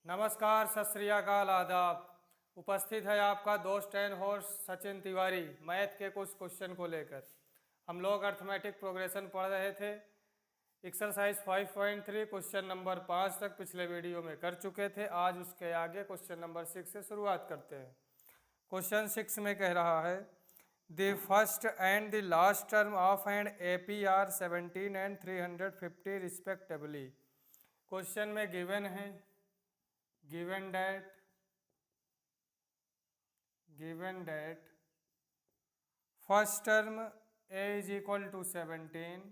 नमस्कार, सत श्री अकाल, आदाब। उपस्थित है आपका दोस्त and host Sachin Tiwari math के कुछ क्वेश्चन को लेकर। हम लोग अर्थमेटिक प्रोग्रेशन पढ़ रहे थे। एक्सरसाइज 5.3 क्वेश्चन नंबर 5 तक पिछले वीडियो में कर चुके थे। आज उसके आगे क्वेश्चन नंबर 6 से शुरुआत करते हैं। क्वेश्चन 6 में कह रहा है the first and the last term of an AP are 17 and 350 respectively. Question में गिवन है given that first term a is equal to 17,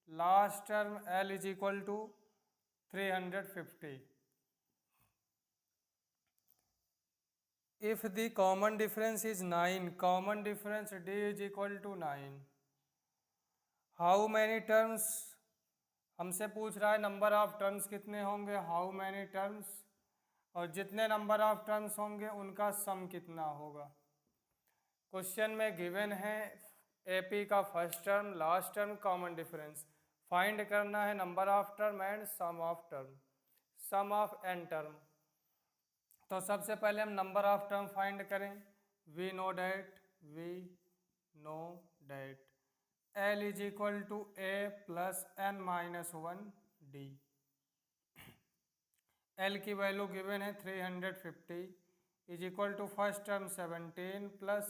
last term L is equal to 350. If the common difference is 9, common difference D is equal to 9. How many terms, हमसे पूछ रहा है number of terms कितने होंगे, how many terms, और जितने number of terms होंगे उनका सम कितना होगा। क्वेश्चन में गिवन है एपी का first term, last term, common difference. Find करना है number of term and sum of term, sum of N term. तो सबसे पहले हम नंबर ऑफ टर्म फाइंड करें। We know that L is equal to A plus N minus 1 d. L की value given है 350 is equal to first term 17 plus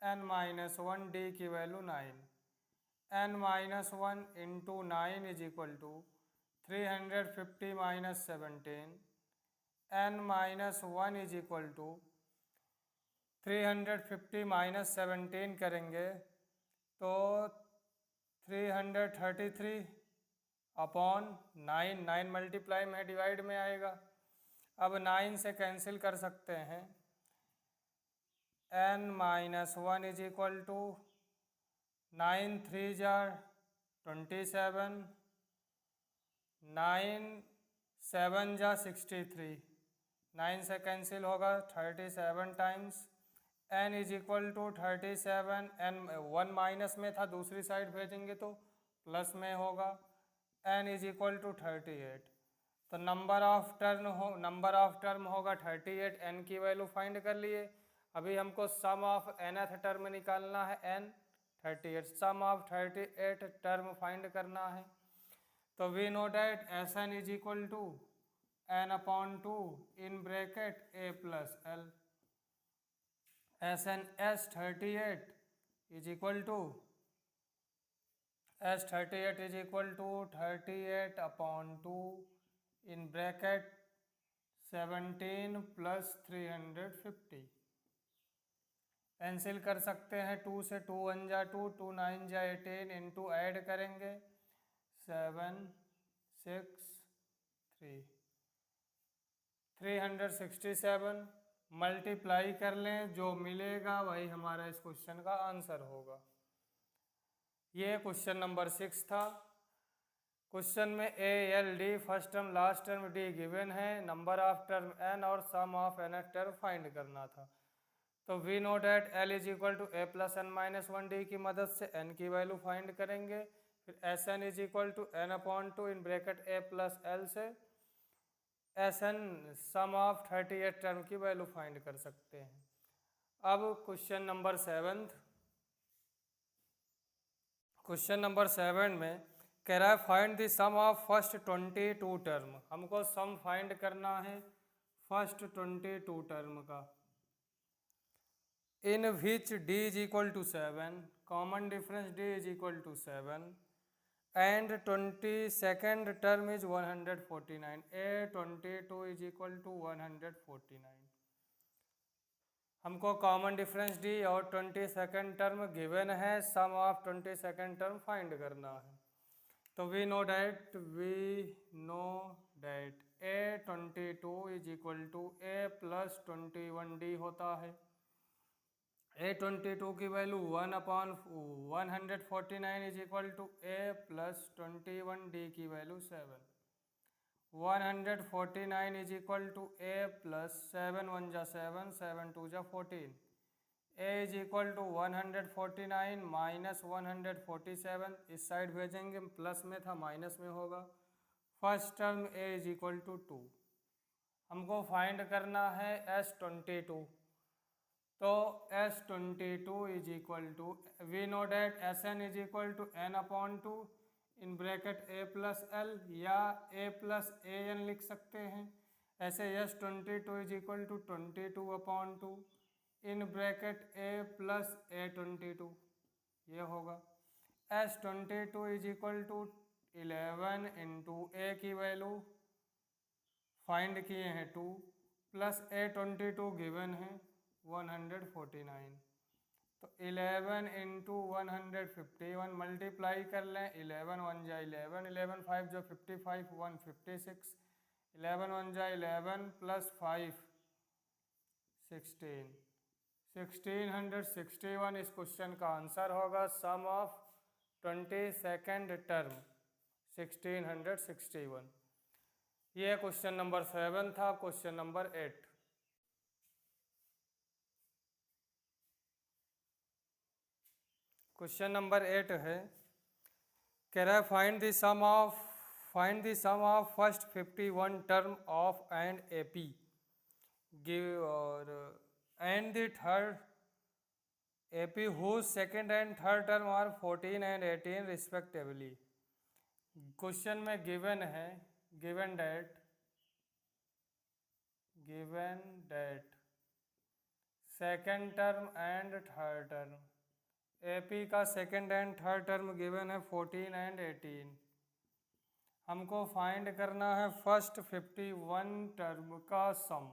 N minus 1 D की value 9। N minus 1 into 9 is equal to 350 minus 17। N minus 1 is equal to 350 minus 17 करेंगे तो 333 upon 9, 9 multiply में divide में आएगा। अब 9 से कैंसिल कर सकते हैं। n minus 1 is equal to 9 3 जार 27, 9 7 जा 63, 9 से कैंसिल होगा 37 times. n is equal to 37, n 1 minus में था, दूसरी साइड भेजेंगे तो प्लस में होगा। n is equal to 38। तो नंबर ऑफ टर्म होगा 38। n की वैल्यू फाइंड कर लिए। अभी हमको सम ऑफ nth टर्म निकालना है, n 38। Sum of 38 term find करना है। तो we know that Sn is equal to n upon 2 in bracket a plus l. Sn S38 is equal to S38 is equal to 38 upon 2 in bracket 17 plus 350। Cancel कर सकते हैं, 2 से 2 1 जा 2, 2 9 जा 18, into add करेंगे 7 6 3 367। मल्टीप्लाई कर लें, जो मिलेगा वही हमारा इस क्वेश्चन का आंसर होगा। ये क्वेश्चन नंबर 6 था। क्वेश्चन में A L D first term last term D given है, नंबर ऑफ टर्म एन और sum of N term find करना था। तो we know that L is equal to A plus N minus 1 D की मदद से N की value find करेंगे। फिर S N is equal to N upon 2 in bracket A plus L से S N sum of 38 term की value find कर सकते हैं। अब क्वेश्चन नंबर 7। क्वेश्चन नंबर 7 में कह रहा है find the sum of first 22 term. हमको सम फाइंड करना है फर्स्ट 22 टर्म का। In which D is equal to 7, common difference D is equal to 7 and 22nd term is 149। A 22 is equal to 149। हमको common difference D और 22nd term given है, sum of 22nd term find करना है। तो we know that A 22 is equal to A plus 21 D होता है। A 22 की value 1 upon 149 is equal to A plus 21 D की value 7। 149 is equal to A plus 7 1 जा 7, 7 2 जा 14। A is equal to 149 minus 147, इस साइड भेजेंगे, plus में था माइनस में होगा। First term a is equal to 2। हमको फाइंड करना है S22। तो S22 is equal to, we know that Sn is equal to n/2 in bracket a plus l या a प्लस an लिख सकते हैं। ऐसे S22 is equal to 22/2 in bracket a plus a22, ये होगा। S22 is equal to 11 into a की value find किए हैं 2 प्लस a22 गिवन है 149। तो 11 इंटू 151 मल्टीप्लाई कर लें, 11 1 जा 11, 11 5 जो 55, 156, 11 1 जा 11 प्लस 5 16, 1661 इस क्वेश्चन का आंसर होगा। सम ऑफ 22nd टर्म 1661। ये क्वेश्चन नंबर 7 था। क्वेश्चन नंबर 8, क्वेश्चन नंबर 8 है, कह रहा है find the sum of first 51 term of an AP give और and the third AP whose second and third term are 14 and 18 respectively. Question में given है, given that second term and third term, AP का second and third term given है 14 and 18। हमको find करना है first 51 term का सम।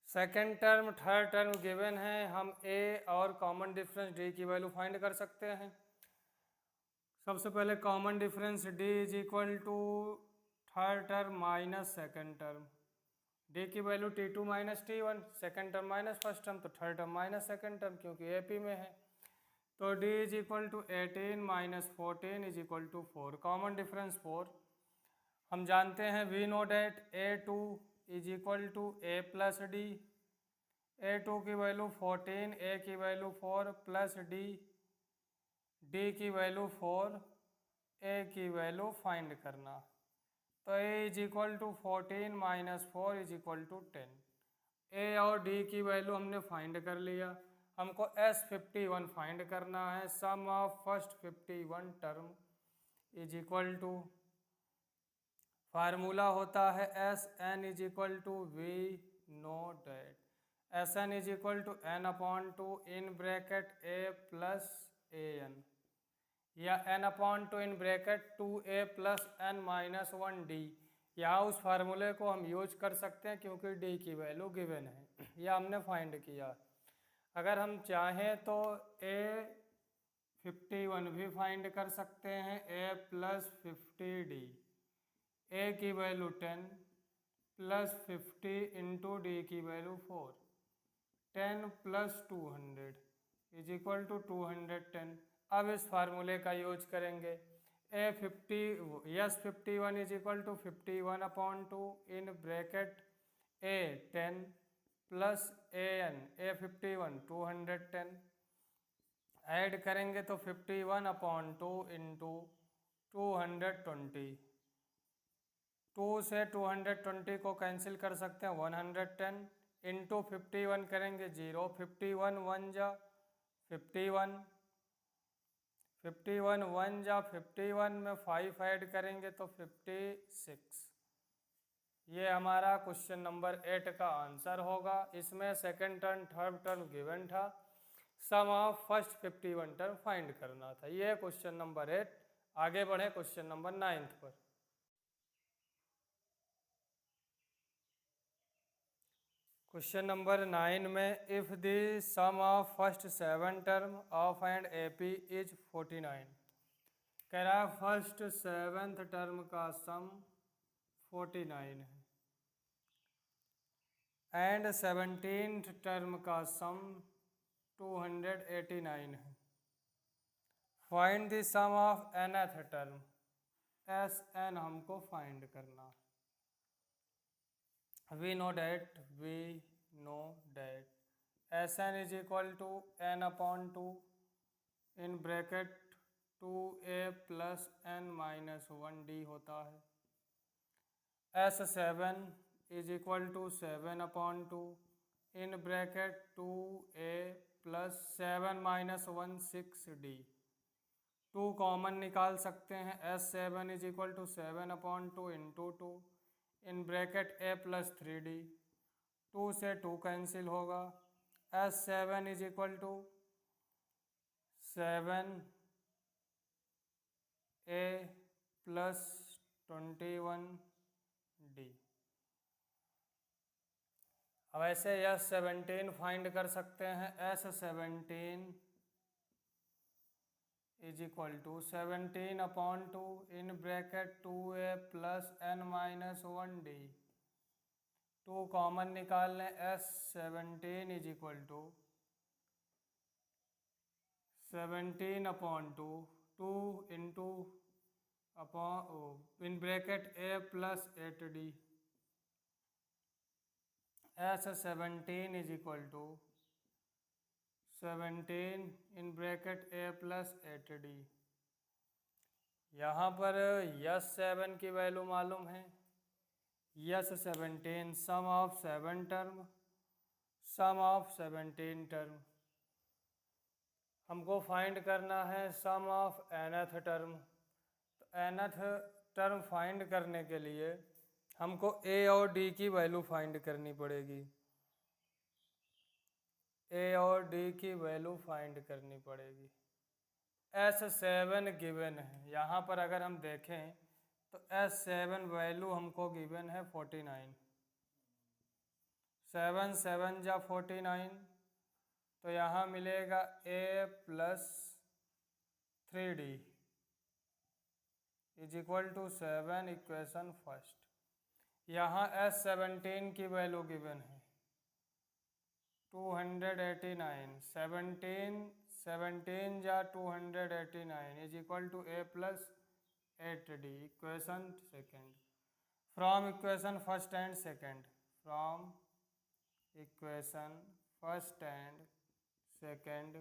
Second term third term given है, हम ए और कॉमन डिफरेंस डी की वैल्यू फाइंड कर सकते हैं। सबसे पहले common difference D is equal to third term minus second term, D की value T2 minus T1, second term minus first term, तो third term minus second term क्योंकि AP में है। तो D is equal to 18 minus 14 is equal to 4, common difference 4। हम जानते हैं we know that A2 is equal to A plus D, A2 की value 14, A की वैल्यू 4 प्लस D की वैल्यू 4, A की वैल्यू फाइंड करना। तो A is equal to 14 minus 4 is equal to 10। A और D की वैल्यू हमने find कर लिया। हमको S51 फाइंड करना है। Sum of first 51 term is equal to, formula होता है Sn is equal to we know that Sn is equal to n/2 in bracket A plus an या n/2 in bracket 2a plus n minus 1d। यहाँ उस फार्मूले को हम use कर सकते हैं क्योंकि d की वैल्यू गिवन है, यह हमने फाइंड किया। अगर हम चाहें तो A51 भी फाइंड कर सकते हैं, a प्लस 50d, a की वैल्यू 10 प्लस 50 इंटू डी की value 4, 10 plus 200 is equal to 210। अब इस फार्मूले का यूज करेंगे। S51 is equal to 51/2 in bracket A 10 plus an A51 210, add करेंगे तो 51/2 इंटू 220, 2 से 220 को कैंसिल कर सकते हैं, 110 इंटू 51 करेंगे 0, 51 1 जा 51, 51 1 जा 51 में 5 ऐड करेंगे तो 56। ये हमारा क्वेश्चन नंबर 8 का आंसर होगा। इसमें second term third term given था, सम ऑफ फर्स्ट 51 टर्म फाइंड करना था। ये क्वेश्चन नंबर 8। आगे बढ़े क्वेश्चन नंबर 9 पर। क्वेश्चन नंबर 9 में if the sum of first 7 term of an AP is 49, कह रहा है फर्स्ट 7th टर्म का सम 49 है एंड 17th टर्म का सम 289 है। Find the sum of nth term, Sn हमको फाइंड करना है। we know that Sn is equal to n/2 in bracket 2a plus n minus 1d होता है। S7 is equal to 7/2 in bracket 2a plus 7 minus 1 6d। 2 common निकाल सकते हैं। S7 is equal to 7/2 into 2 in bracket a plus 3d। 2 से 2 cancel होगा। S7 is equal to 7a plus 21d। अब ऐसे S17 find कर सकते हैं। S17 is equal to 17/2 in bracket 2a plus n minus 1d। 2 common निकाल लें। S17 is equal to 17/2 2 into upon in bracket a plus 8d। S17 is equal to 17 in bracket a plus 8d। यहाँ पर S7 की value मालूम है। S17 sum of 7 term, sum of 17 term. हमको find करना है सम ऑफ nth टर्म। तो nth term find करने के लिए हमको a और d की वैल्यू फाइंड करनी पड़ेगी। a और d की वैल्यू फाइंड करनी पड़ेगी। S7 गिवन है। यहाँ पर अगर हम देखें तो S7 वैल्यू हमको गिवन है 49। 7 7 जा 49, तो यहाँ मिलेगा a plus 3d is equal to 7 equation first. यहाँ S17 की वैल्यू गिवन है 289। 17 जा 289 is equal to a plus 8d equation second. From equation first and second, from equation first and second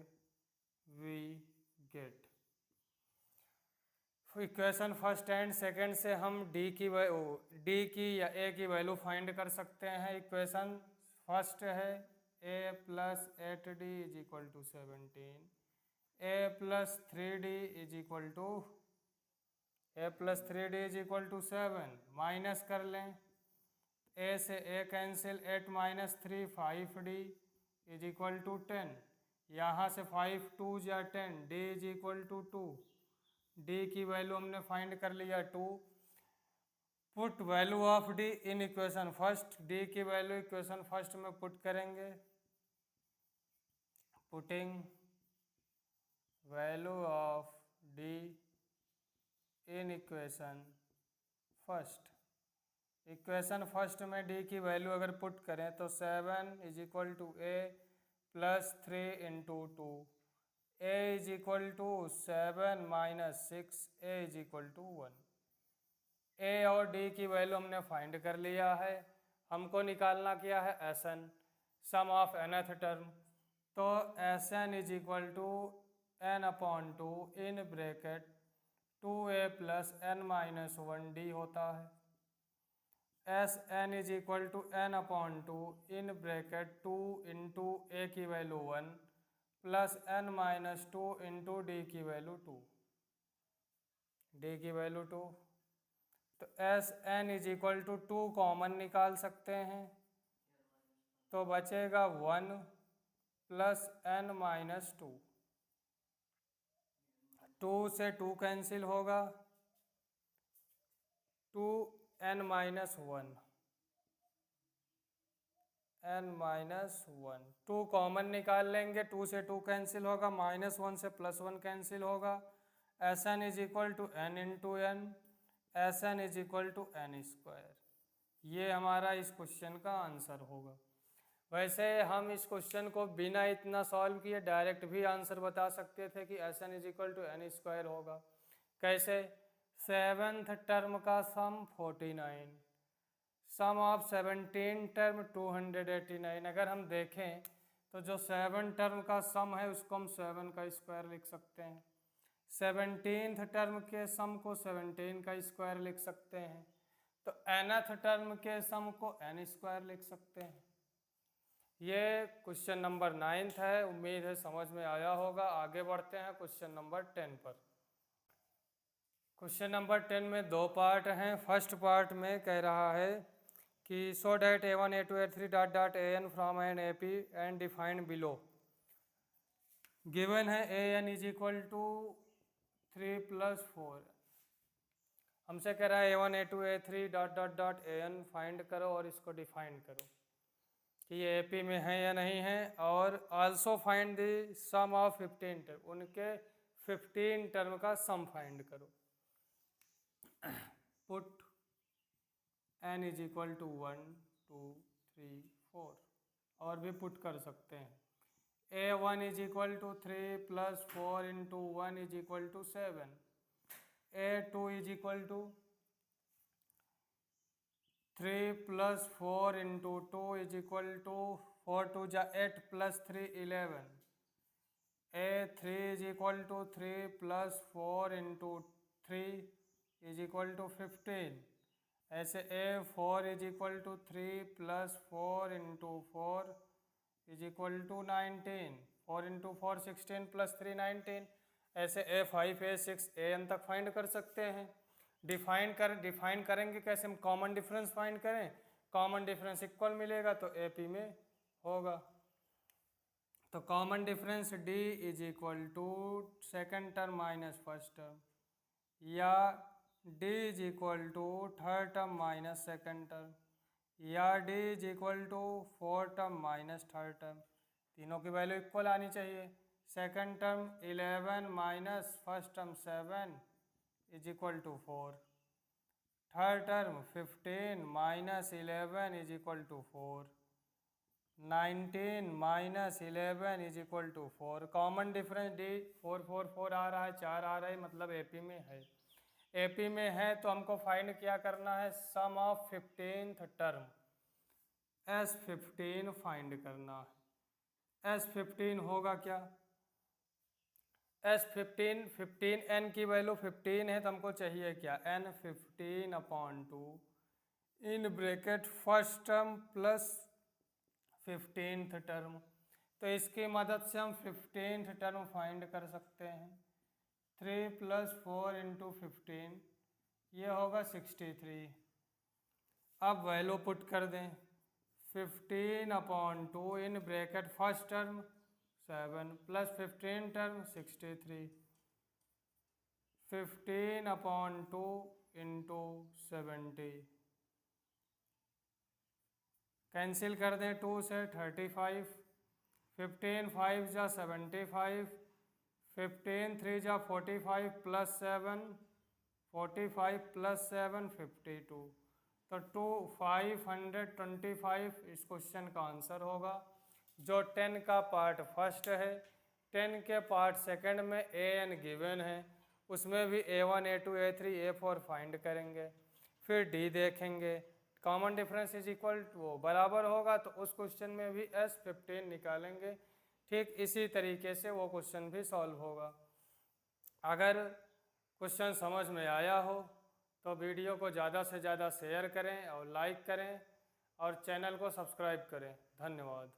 we get. Equation first and second से हम d की या a की value find कर सकते हैं। इक्वेशन फर्स्ट है a plus 8d is equal to 17, a plus 3d is equal to 7। Minus कर लें, a से a cancel, 8 minus 3 5d is equal to 10। यहाँ से 5 2 जा 10, d is equal to 2। d की वैल्यू हमने फाइंड कर लिया 2। Put value of d in equation first. d की वैल्यू इक्वेशन फर्स्ट में पुट करेंगे। Putting value of d in equation first. Equation first में d की वैल्यू अगर पुट करें तो 7 is equal to a plus 3 into 2, a is equal to 7 minus 6, a is equal to 1। a और d की value हमने find कर लिया है। हमको निकालना क्या है Sn, sum of nth term. तो Sn is equal to n/2 in bracket 2a plus n minus 1d होता है। Sn is equal to n/2 in bracket 2 into a की value 1 plus n minus 2 into d की value 2, d की value 2। तो Sn is equal to 2 common निकाल सकते हैं, तो बचेगा 1 प्लस n माइनस 2। 2 से 2 कैंसिल होगा, 2n minus 1, n minus 1। 2 common निकाल लेंगे, 2 से 2 कैंसिल होगा, माइनस 1 से प्लस 1 कैंसिल होगा। Sn is equal to n into n, Sn is equal to n square. ये हमारा इस क्वेश्चन का आंसर होगा। वैसे हम इस क्वेश्चन को बिना इतना सॉल्व किए डायरेक्ट भी आंसर बता सकते थे कि Sn is equal to n square होगा। कैसे? 7th टर्म का सम 49, सम ऑफ 17 टर्म 289। अगर हम देखें तो जो 7 टर्म का सम है उसको हम 7 का स्क्वायर लिख सकते हैं। 17th टर्म के सम को 17 का स्क्वायर लिख सकते हैं। तो nth टर्म के सम को n स्क्वायर लिख सकते हैं। ये क्वेश्चन नंबर 9 है, उम्मीद है समझ में आया होगा। आगे बढ़ते हैं क्वेश्चन नंबर 10 पर। क्वेश्चन नंबर 10 में 2 पार्ट हैं। फर्स्ट पार्ट में कह रहा है कि so that a1 a2 a3 dot dot an from an ap and defined below. Given है an इज इक्वल टू 3 + 4। हमसे कह रहा है a1 a2 a3 dot dot dot an find करो और इसको डिफाइन करो कि ये AP में है या नहीं है, और also find the sum of 15 term, उनके 15 टर्म का सम फाइंड करो। Put n is equal to 1 2 3 4, और भी पुट कर सकते हैं। a1 is equal to 3 + 4 into 1 is equal to 7। a2 is equal to 3 + 4 into 2 is equal to 4 2 जा 8 + 3 11। a3 is equal to 3 + 4 into 3 is equal to 15। ऐसे a4 is equal to 3 + 4 into 4 is equal to 19। 4 into 4 16 + 3 19। ऐसे a5 a6 an तक find कर सकते हैं। Define करेंगे कैसे? हम कॉमन डिफरेंस फाइंड करें, कॉमन डिफरेंस इक्वल मिलेगा तो AP में होगा। तो common difference D is equal to second term minus first term, या D is equal to third term minus second term, या D is equal to fourth term minus third term. तीनों की value equal आनी चाहिए। Second term 11 minus first term 7 is equal to 4। Third term 15 minus 11 is equal to 4। 19 minus 11 is equal to 4। Common difference D 4 4 4 आ रहा है, 4 आ रहा है, मतलब AP में है। AP में है तो हमको फाइंड क्या करना है? Sum of 15th term S15 find करना है। S15 होगा क्या? S15 15 n की वैल्यू 15 है तो हमको चाहिए क्या? n 15/2 in bracket first term plus 15th term. तो इसकी मदद से हम 15th टर्म फाइंड कर सकते हैं। 3 + 4 इंटू 15, ये होगा 63। अब वैल्यू पुट कर दें। 15/2 in bracket first term 7 + 15 term 63। 15/2 into 70, cancel कर दें 2 से 35। 15 5 जा 75, 15 3 जा 45 + 7 45 + 7 52। तो 525 इस क्वेश्चन का आंसर होगा। जो 10 का पार्ट फर्स्ट है, 10 के पार्ट सेकंड में an गिवन है, उसमें भी a1 a2 a3 a4 find करेंगे, फिर D देखेंगे। Common difference is equal to बराबर होगा तो उस क्वेश्चन में भी S15 निकालेंगे। ठीक इसी तरीके से वो क्वेश्चन भी सॉल्व होगा। अगर क्वेश्चन समझ में आया हो तो वीडियो को ज़्यादा से ज़्यादा शेयर करें और लाइक करें और चैनल को सब्सक्राइब करें। धन्यवाद।